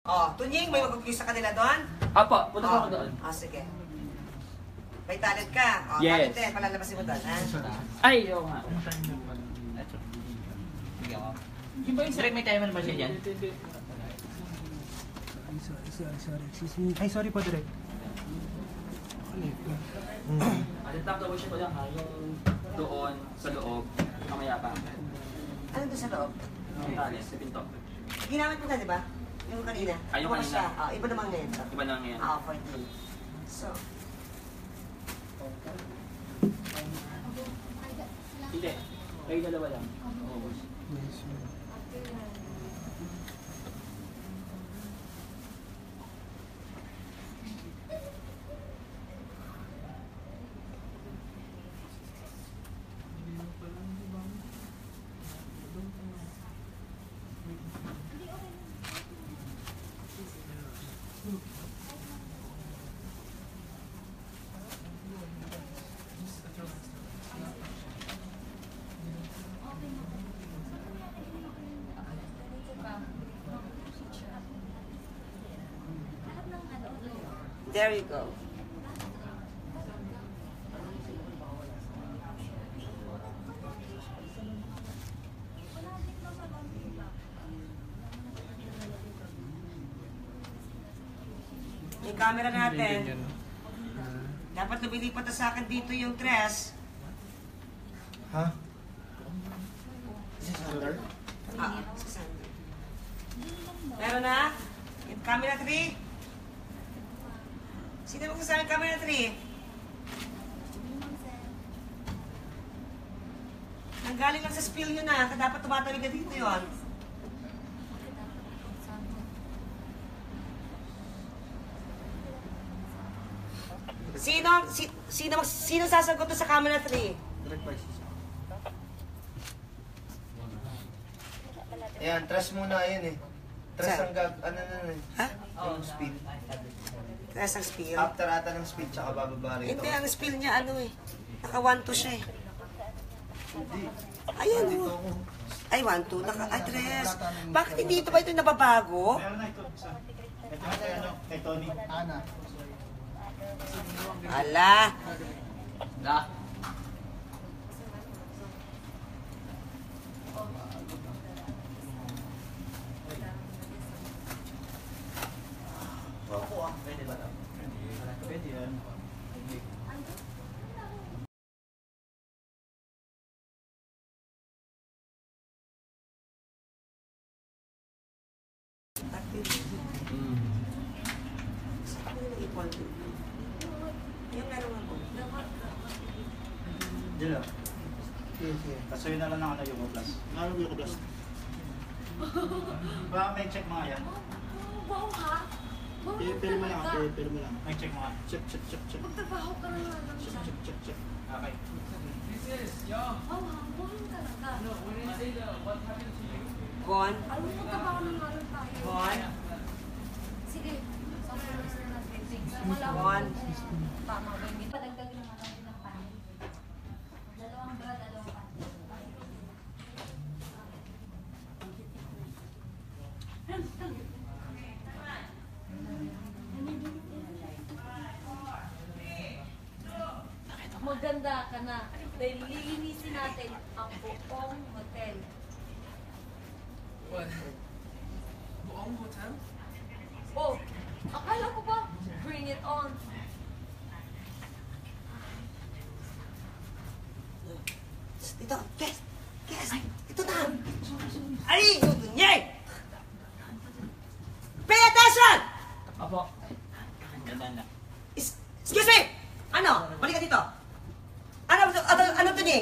Oh, Tunying, may mag-quiz sa kanila doon? Apo, punta ko doon. Oh, sige. May talent ka. Oh, Yes. talent palalabasin mo doon, ha? Ay, oo nga. Yung ba yung direct may timer ba siya dyan? Sorry. Excuse me. Ay, sorry po, Direk. Tap double check ko lang ha, yung doon sa loob, mamaya pa. Ano doon sa loob? Yung talent, sa pinto. Ginamit mo na, di ba? Yung kanina. Ay, yung Bukas kanina. siya. Oh, iba naman ngayon. Iba na ngayon. 14. So, Hindi, kayo dalawa lang. there you go. Yung camera natin. Dapat lumilipat na sa akin dito yung dress. Ha? Sa Sander. Meron na? Yung camera 3? Sino magsasabi ng camera 3? Nanggaling lang sa spill yun na. Dapat tumatawid ka dito yun. Sino sasagot sa camera 3? Ayan, trust muna, ayan eh. Trust Sir? ang ano na eh. Ha? Yung speed. Trust ang spill? After ata ng speed, tsaka bababa rito. Hindi, ang spill niya ano eh. Naka 1-2 siya eh. Hindi. Ayan Dito oh. ako. Ay, 1-2. Naka-address. Bakit hindi ito ba ito nababago? Meron na ito. Ito na kay ano? Kay Tony. Ana. Ala. Da. Pwede ba ito? Pwede yan. Yung meron ako. Diyan lang. Tapos yun na lang ng ano yung plus. Ano yung plus? Ba, may check mga yan. Wow ha? Pili mo lang, pili mo lang. May check mga. Check. Magtrabaho ka na nga lang siya. Check. Okay. Wow ha? Buhay talaga. Gon? Alam mo, magtrabaho na nga lang tayo. Gon? Sige. Summarize na natin. Wala One. Tama ba yun? Padagdagin naman natin ng panin. Dalawang bra, dalawang panin. Maganda ka na. Dahil lilinisin natin ang buong hotel. What? Buong hotel? Oh, akala ko ba? Bring it on. Ito, guess! Ito na! Ay! Yay! Pay attention! Apo. Ganda na. Excuse me! Ano? Balik ka dito. Ano to ni?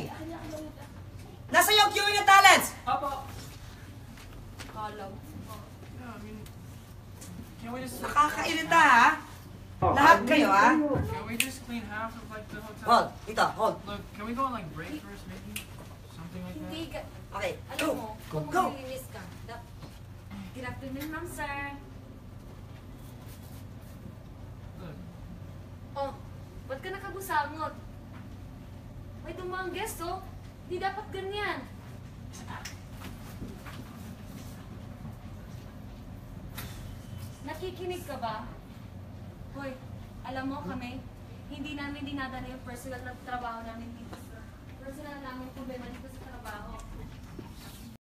Nasa yung queuing ng talents! Apo! Akala ko. Yeah, I mean, can't we just Nakakairita ha? Lahat kayo ha? can we just clean half of like the hotel? Hold, dito, hold. Look, can we go on like break first, maybe something like Hindi that? ka. Okay, Alam mo, go! kung Go! maglilinis ka, good afternoon, ma'am, sir. Look, Oh, ba't ka nakabusangot? May dumang guest, oh. Di dapat ganyan. Nakikinig ka ba? Hoy, alam mo kami, hindi namin dinadala yung personal na trabaho namin dito. Personal na